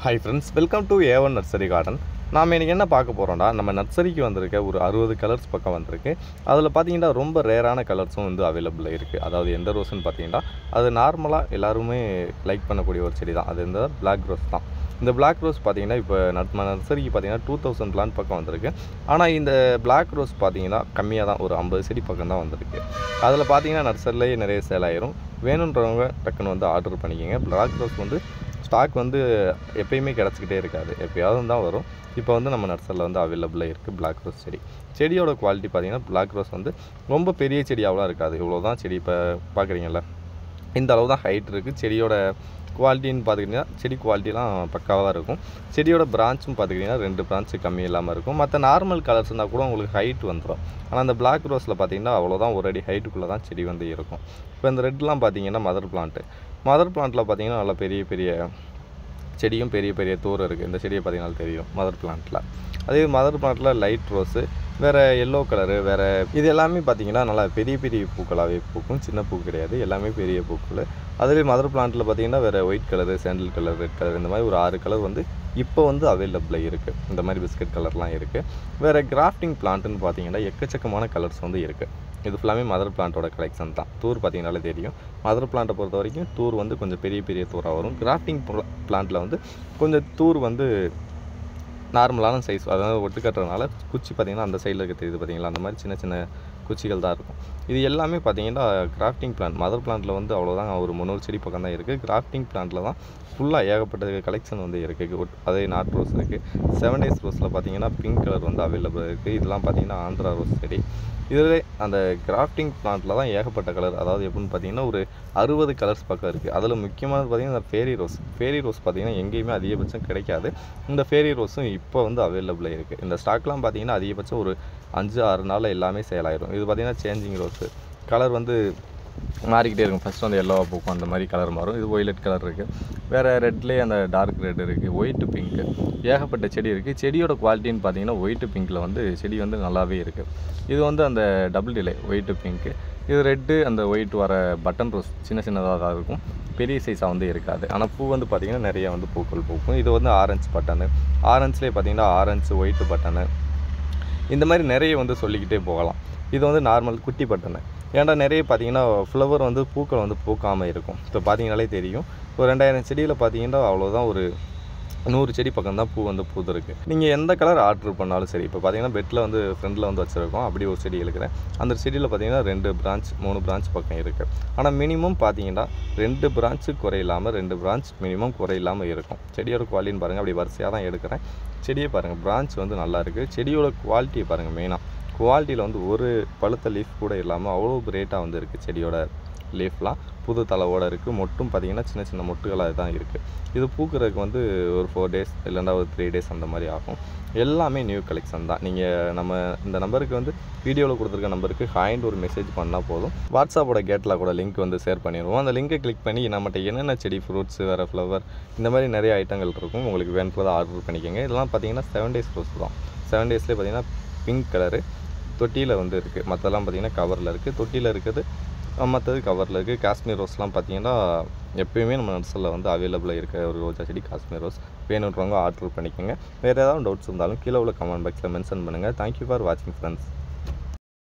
Hi friends, welcome to A1 Nursery Garden. நாம் இன்னைக்கு என்ன பார்க்க போறோம்னா நம்ம நர்சரிக்கு வந்திருக்க ஒரு 60 கலர்ஸ் பக்கம் வந்திருக்கு. அதில் பார்த்தீங்கன்னா ரொம்ப ரேரான கலர்ஸும் வந்து அவைலபிள் இருக்குது. அதாவது எந்த ரோஸ்ன்னு பார்த்தீங்கன்னா அது நார்மலாக எல்லாருமே லைக் பண்ணக்கூடிய ஒரு செடி தான். அது இந்த பிளாக் ரோஸ் தான். இந்த பிளாக் ரோஸ் பார்த்தீங்கன்னா இப்போ நம்ம நர்சரிக்கு பார்த்தீங்கன்னா 2000 பிளான்ட் பக்கம் வந்திருக்கு. ஆனால் இந்த பிளாக் ரோஸ் பார்த்தீங்கன்னா கம்மியாக தான், ஒரு 50 செடி பக்கம் தான் வந்திருக்கு. அதில் பார்த்தீங்கன்னா நர்சரிலேயே நிறைய சேல் ஆயிரும். வேணுன்றவங்க டக்குன்னு வந்து ஆர்டர் பண்ணிக்கோங்க. பிளாக் ரோஸ் வந்து ஸ்டாக் வந்து எப்பயுமே கிடச்சிக்கிட்டே இருக்காது, எப்போயாவது தான் வரும். இப்போ வந்து நம்ம நர்சரியில் வந்து அவைலபிளாக இருக்குது பிளாக் ரோஸ் செடி. செடியோட குவாலிட்டி பார்த்திங்கன்னா பிளாக் ரோஸ் வந்து ரொம்ப பெரிய செடியாகலாம் இருக்காது. இவ்வளோ தான் செடி. இப்போ பார்க்குறீங்களா, இந்த அளவு தான் ஹைட் இருக்குது. செடியோட குவாலிட்டின்னு பார்த்துக்கிட்டிங்கன்னா செடி குவாலிட்டிலாம் பக்காவாக இருக்கும். செடியோட பிரான்ச்சும் பார்த்துக்கிட்டிங்கன்னா 2 பிரான்ச்சு கம்மி இல்லாமல் இருக்கும். மற்ற நார்மல் கலர்ஸ் இருந்தால் கூட உங்களுக்கு ஹைட் வந்துடும். ஆனால் அந்த பிளாக் ரோஸில் பார்த்திங்கன்னா அவ்வளோதான், ஒரு அடி ஹைட்டுக்குள்ளே தான் செடி வந்து இருக்கும். இப்போ இந்த ரெட்லாம் பார்த்திங்கன்னா மதர் பிளான்ட்டு. மதர் பிளான்ட்டில் பார்த்திங்கன்னா நல்லா பெரிய பெரிய செடியும் பெரிய பெரிய தூரம் இருக்குது. இந்த செடியை பார்த்திங்கன்னா தெரியும் மதர் பிளான்ட்டில். அதே மதர் பிளான்ட்டில் லைட் ரோஸு, வேறு எல்லோ கலரு, வேறு இது எல்லாமே பார்த்திங்கன்னா நல்லா பெரிய பெரிய பூக்களாகவே பூக்கும். சின்ன பூ கிடையாது, எல்லாமே பெரிய பூக்கள். அதுலேயே மதர் பிளான்ட்டில் பார்த்திங்கன்னா வேறு ஒயிட் கலரு, சாண்டில் கலர், ரெட் கலர், இந்த மாதிரி ஒரு 6 கலர் வந்து இப்போ வந்து அவைலபிளாக இருக்குது. இந்த மாதிரி பிஸ்கட் கலர்லாம் இருக்குது. வேறு கிராஃப்டிங் பிளான்ட்டுன்னு பார்த்திங்கன்னா எக்கச்சக்கமான கலர்ஸ் வந்து இருக்குது. இது ஃபுல்லாமே மதர் பிளான்ட்டோட கலெக்ஷன் தான். தூர் பார்த்திங்கனாலே தெரியும். மதர் பிளான்ட்டை பொறுத்த வரைக்கும் தூர் வந்து கொஞ்சம் பெரிய பெரிய தூராக வரும். கிராஃப்டிங் பிளான்ட்டில் வந்து கொஞ்சம் தூர் வந்து நார்மலான சைஸ், அதாவது ஒட்டு கட்டுறதுனால குச்சி பார்த்திங்கன்னா அந்த சைடில் இருக்க தெரியுது பார்த்திங்களா, அந்த மாதிரி சின்ன சின்ன குச்சிகள் தான் இருக்கும். இது எல்லாமே பார்த்திங்கன்னா கிராஃப்டிங் பிளான்ட். மதர் பிளான்ட்டில் வந்து அவ்வளோதான், ஒரு 300 செடி பக்கம் தான் இருக்குது. கிராஃப்டிங் பிளான்ட்டில் தான் ஃபுல்லாக ஏகப்பட்ட கலெக்ஷன் வந்து இருக்குது. அதே நாட் ரோஸ் இருக்குது. 7 days ரோஸில் பார்த்திங்கன்னா பிங்க் கலர் வந்து அவைலபிள் இருக்குது. இதெல்லாம் பார்த்திங்கன்னா ஆந்திரா ரோஸ் செடி. இதில் அந்த கிராஃப்டிங் பிளான்ட்டில் தான் ஏகப்பட்ட கலர், அதாவது எப்படின்னு பார்த்திங்கன்னா ஒரு 60 கலர்ஸ் பக்கம் இருக்குது. அதில் முக்கியமானது பார்த்திங்கன்னா இந்த ஃபேரி ரோஸ். ஃபேரி ரோஸ் பார்த்திங்கன்னா எங்கேயுமே அதிகபட்சம் கிடைக்காது. இந்த ஃபேரி ரோஸும் இப்போ வந்து அவைலபிளாக இருக்குது. இந்த ஸ்டாக்லாம் பார்த்திங்கன்னா அதிகபட்சம் ஒரு 5-6 நாளில் எல்லாமே சேல் ஆயிரும். இது பார்த்திங்கன்னா சேஞ்சிங் ரோஸு. கலர் வந்து மாறிக்கிட்டே இருக்கும். ஃபஸ்ட்டு வந்து எல்லோவாக பூக்கும், அந்த மாதிரி கலர் மாறும். இது ஒய்லட் கலர் இருக்குது. வேறு ரெட்லேயே அந்த டார்க் ரெட் இருக்குது, ஒயிட்டு பிங்க்கு, ஏகப்பட்ட செடி இருக்குது. செடியோட குவாலிட்டின்னு பார்த்தீங்கன்னா ஒயிட்டு பிங்க்கில் வந்து செடி வந்து நல்லாவே இருக்குது. இது வந்து அந்த டபுள் டிலே ஒயிட்டு பிங்க்கு. இது ரெட்டு அந்த ஒயிட் வர பட்டன் ரோஸ் சின்ன சின்னதாக தான் இருக்கும், பெரிய சைஸாக வந்து இருக்காது. ஆனால் பூ வந்து பார்த்திங்கன்னா நிறைய வந்து பூக்கள் பூக்கும். இது வந்து ஆரஞ்சு பட்டனு. ஆரஞ்சுலேயே பார்த்திங்கன்னா ஆரஞ்சு ஒயிட்டு பட்டனு, இந்த மாதிரி நிறைய வந்து சொல்லிக்கிட்டே போகலாம். இது வந்து நார்மல் குட்டி பட்டனு. ஏன்டா நிறைய பார்த்திங்கன்னா ஃப்ளவர் வந்து பூக்கள் வந்து பூக்காமல் இருக்கும். இப்போ பார்த்திங்கனாலே தெரியும். ஒரு 2000 செடியில் பார்த்திங்கன்னா அவ்வளோதான், ஒரு 100 செடி பக்கம் தான் பூ வந்து பூத்துருக்கு. நீங்கள் எந்த கலர் ஆர்டர் பண்ணாலும் சரி. இப்போ பார்த்திங்கன்னா பெட்டில் வந்து ஃப்ரெண்டில் வந்து வச்சுருக்கோம், அப்படி ஒரு செடி இருக்கிறேன். அந்த செடியில் பார்த்திங்கன்னா 2 பிரான்ச் 3 பிரான்ச் பக்கம் இருக்குது. ஆனால் மினிமம் பார்த்திங்கன்னா 2 பிரான்ச்சு குறையில்லாமல், 2 பிரான்ச் மினிமம் குறையில்லாமல் இருக்கும். செடியோட குவாலிட்டின்னு பாருங்கள், அப்படி வரிசையாக தான் எடுக்கிறேன். செடியை பாருங்கள், பிரான்ச் வந்து நல்லா இருக்குது. செடியோட குவாலிட்டியை பாருங்கள். மெயினாக குவாலிட்டியில் வந்து ஒரு பழுத்த லீஃப் கூட இல்லாமல் அவ்வளோ ரேட்டாக வந்து இருக்குது. செடியோட லீஃப்லாம் புது தலைவோடு இருக்குது. மொட்டும் பார்த்திங்கன்னா சின்ன சின்ன மொட்டுகளாக தான் இருக்குது. இது பூக்கிறதுக்கு வந்து ஒரு 4 days இல்லைன்னா ஒரு 3 days அந்த மாதிரி ஆகும். எல்லாமே நியூ கலெக்ஷன் தான். நீங்கள் நம்ம இந்த நம்பருக்கு வந்து வீடியோவில் கொடுத்துருக்க நம்பருக்கு ஹாய்ன்னு ஒரு மெசேஜ் பண்ணால் போதும். வாட்ஸ்அப்போட கேட்டில் கூட லிங்க் வந்து ஷேர் பண்ணிடுவோம். அந்த லிங்கை கிளிக் பண்ணி நம்மகிட்ட என்னென்ன செடி, ஃப்ரூட்ஸ், வேறு ஃப்ளவர், இந்த மாதிரி நிறைய ஐட்டங்கள் இருக்கும். உங்களுக்கு வேணுன்றதை ஆர்டர் பண்ணிக்கோங்க. இதெல்லாம் பார்த்திங்கன்னா 7 days ரோஸ் தான். 7 daysலேயே பார்த்திங்கன்னா பிங்க் கலரு தொட்டியில் வந்து இருக்குது. மற்றெல்லாம் பார்த்திங்கன்னா கவரில் இருக்குது. தொட்டியில் இருக்குது, மற்றது கவரில் இருக்குது. காஷ்மீர் ரோஸ்லாம் பார்த்திங்கன்னா எப்போயுமே நம்ம நர்சரியில் வந்து அவைலபிளாக இருக்க ஒரு ரோஜா செடி காஷ்மீர் ரோஸ். வேணுன்றவங்க ஆர்டர் பண்ணிக்கோங்க. வேறு ஏதாவது டவுட்ஸ் இருந்தாலும் கீழே உள்ள கமெண்ட் பாக்ஸில் மென்ஷன் பண்ணுங்கள். தேங்க்யூ ஃபார் வாட்சிங் ஃப்ரெண்ட்ஸ்.